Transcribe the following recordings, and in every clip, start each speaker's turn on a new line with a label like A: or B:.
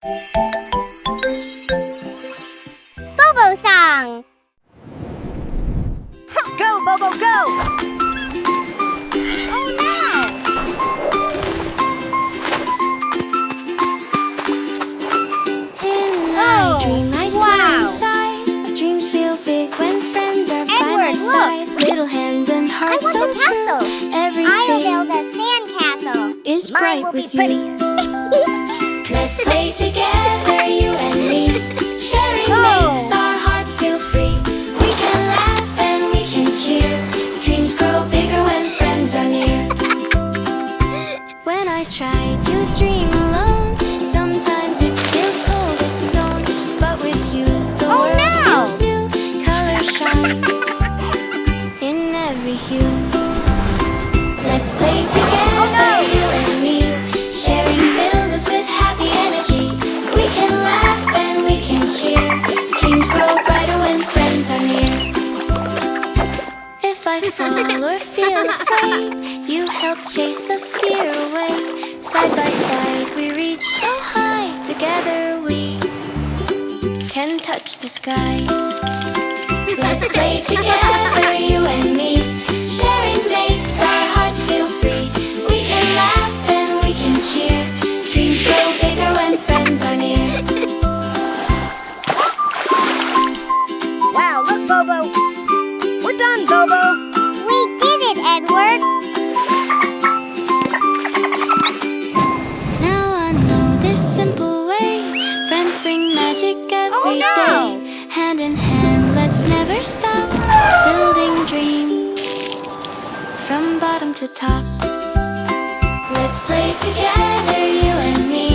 A: Bobo song.
B: Go, Bobo, go!
A: Oh no!
C: Dream I swim inside. Dreams feel big when friends are by my side. Little hands and
A: I
C: hearts
A: want
C: so
A: a castle.
C: true.
A: I'll
C: Everything
A: build a sandcastle.
C: is
B: Mine
C: bright
B: will be
C: with
B: pretty.
C: you. Let's play together, you and me. Sharing
A: Go.
C: makes our hearts feel free. We can laugh and we can cheer. Dreams grow bigger when friends are near. When I try to dream alone, sometimes it feels cold as stone. But with you, the world feels new. Colors shine in every hue. Let's play together, you and me. Sharing fills us with happy energy. We can laugh and we can cheer. Dreams grow brighter when friends are near. If I fall or feel afraid, you help chase the fear away. Side by side we reach so high. Together we can touch the sky. Let's play together, you and me. Sharing makes our hearts feel free. We can laugh and we can cheer. Dreams grow bigger when friends are near.
B: Wow, look, Bobo. We're done, Bobo.
A: We did it, Edward.
C: Now I know this simple way. Friends bring magic every day. Hand in hand, let's never stop. Building dreams from bottom to top. Let's play together, you and me.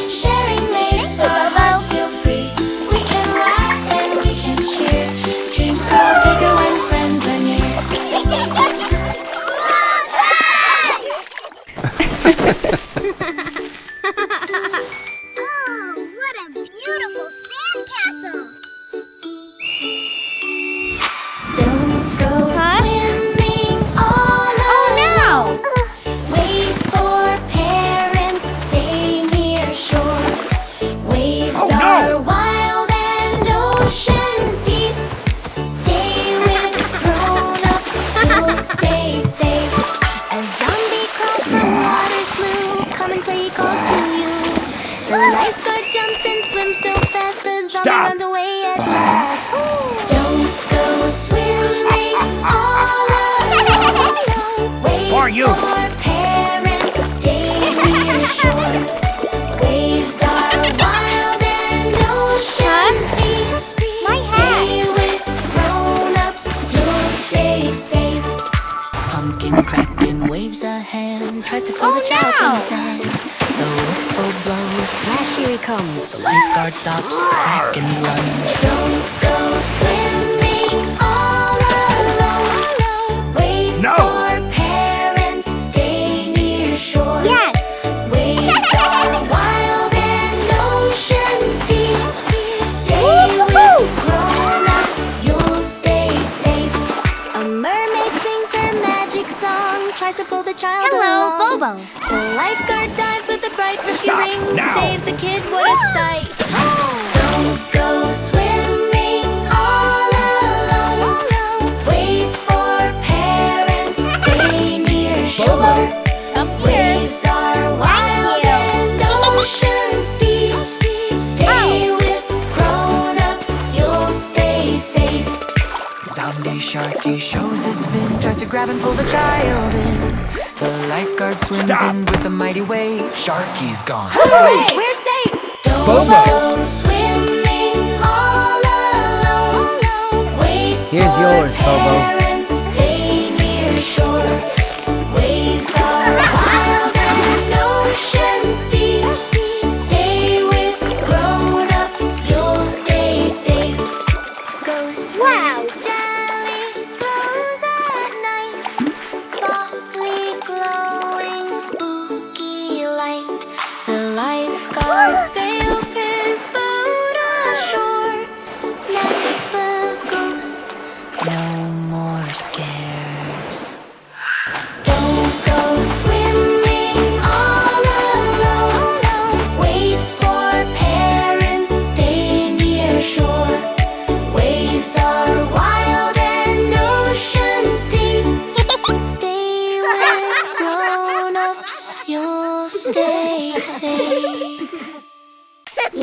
C: Sharing makes our hearts feel free. We can laugh and we can cheer. Dreams grow bigger when friends are near.
A: Oh, what a beautiful sandcastle.
C: Don't go swimming all alone. Wait for parents, stay near shore. Waves are wild and oceans deep. Stay with grown-ups, you'll stay safe. A zombie crawls from waters blue. Come and play calls to you. The lifeguard jumps and swims so fast. The zombie runs away at last. Don't go swimming all alone. Wait for parents, stay near shore. Waves are wild and oceans deep. Stay with grown-ups, you'll stay safe. Pumpkin cracking, waves a hand, tries to pull the child from the sand. The whistle blows, splash, here he comes. The lifeguard stops, crack and run. Don't go swimming all alone. Wait for parents, stay near shore.
A: Yes.
C: Waves are wild and oceans deep. Stay with grown-ups, you'll stay safe. A mermaid sings her magic song, tries to pull the child along.
A: Bobo.
C: The lifeguard dives with a bright rescue ring, saves the kid, what a sight. Don't go swimming all alone. Wait for parents, stay near shore. Waves are wild and oceans deep. Stay with grown-ups, you'll stay safe.
D: Zombie Sharky shows his fin, tries to grab and pull the child in. The lifeguard swims in with a mighty wave. Sharky's gone.
C: Hooray! We're safe! Don't
E: Bobo.
C: go swimming all alone. Wait
E: Here's
C: for
E: yours, Bobo.
C: parents, stay near shore. Waves are wild and oceans deep. Stay with grown-ups, you'll stay safe. Ghostly jelly glows at night. Softly glowing spooky light. The lifeguard sails his boat ashore. Next the ghost, no more We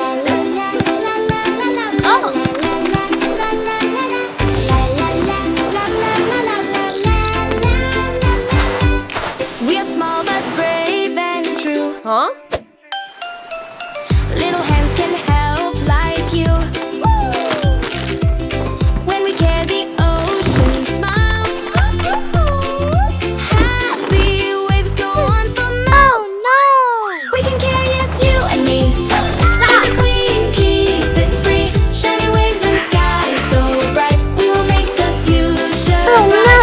C: are small but brave and true.
E: Huh?
C: Little hands can help like you. When we care, the ocean smiles. Happy waves go on for miles.
A: Oh no!
C: We can carry, yes, you and me. Stop! Keep it clean, keep it free. Shiny waves and skies so bright. We will make the future
A: Oh,
C: bright.
A: no.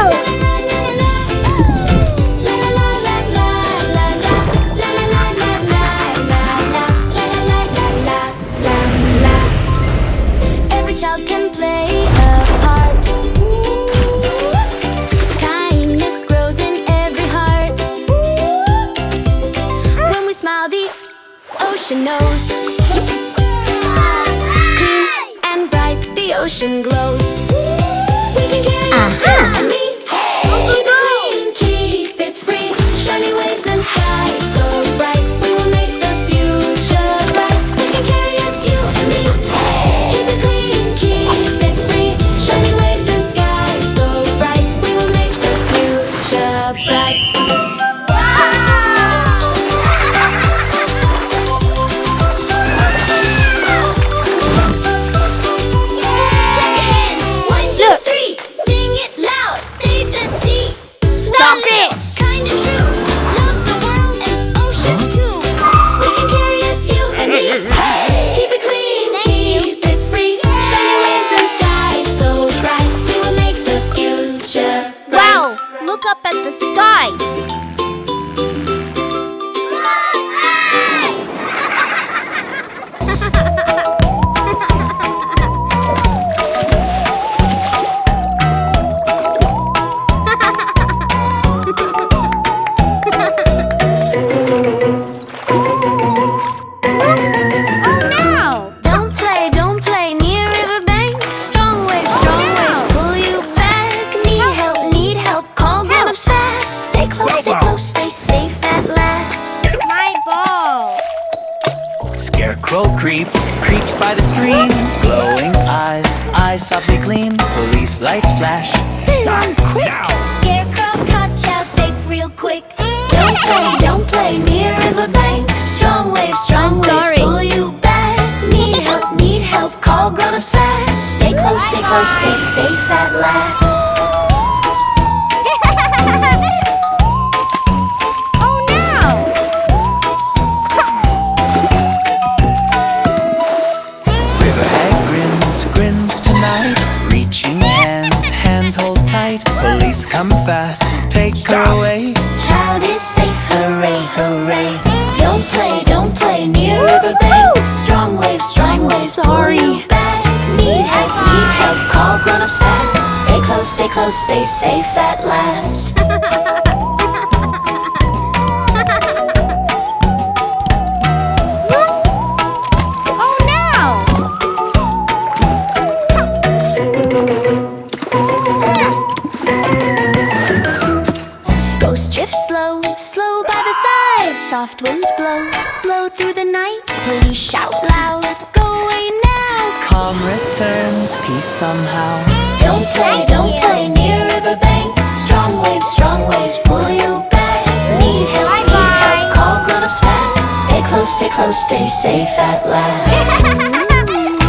C: La la la la la la la la la la la la la la la la. Every child can play a part. Kindness grows in every heart. When we smile, the ocean knows. Clean and bright, the ocean glows. We can carry you and me. Keep it clean, keep it free. Shiny waves and skies so bright. We will make the future bright. We can carry us, you and me. Keep it clean, keep it free. Shiny waves and skies so bright. We will make the future bright. Clap your hands, 1, 2, 3. Sing it loud, save the sea.
E: Stop it!
C: Kind and true, love the world and oceans too. We can carry us, you and me. Keep it clean, keep it free. Shiny waves and skies so bright. We will make the future bright.
E: Wow! Look up at the sky!
A: Oh
C: Don't play near riverbank. Strong waves pull you back. Need help, call grown-ups fast. Stay close, stay safe at last.
A: no! My ball!
F: Scarecrow creeps by the stream. Glowing eyes softly gleam. Police lights flash. Run quick!
C: Scarecrow caught child safe real quick. Don't play near riverbank. Strong waves pull you back. Need help, call grown-ups fast. Stay close, stay safe at last.
A: Oh no!
F: Riverhead grins tonight. Reaching hands hold tight. Police come fast, take her away.
C: Child is safe, hooray, hooray. Don't play near riverbank. Strong waves pull you back. Need help, call grown-ups fast. Stay close, stay safe at last.
A: Oh no!
C: Ghosts drift slow by the side. Soft winds blow through the night. Police shout loud, go away now.
F: Calm returns, peace somehow.
C: Don't play near riverbank. Strong waves pull you back. Need help, call grown-ups fast. Stay close, stay safe at last.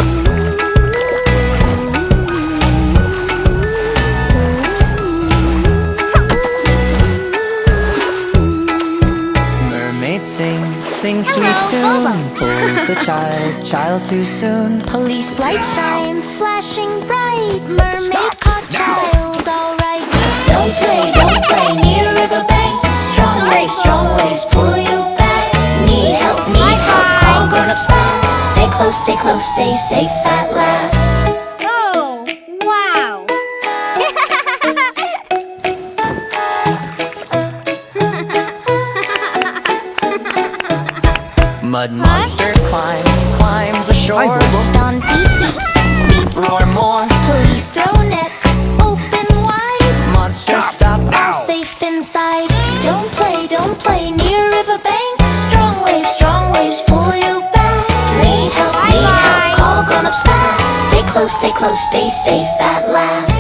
F: Mermaid sing sweet tune. Pulls the child too soon.
C: Police light shines, flashing bright. Mermaid caught child, alright. Don't play near riverbank. Strong waves pull you back. Need help, call grown-ups fast. Stay close, stay safe at last.
A: Oh, wow!
F: Mud monster climbs ashore.
C: Stompy feet roar more. Police throw nets open wide.
F: Monster stop.
C: All safe inside. Don't play near riverbank. Strong waves pull you back. Need help, close, stay safe at last.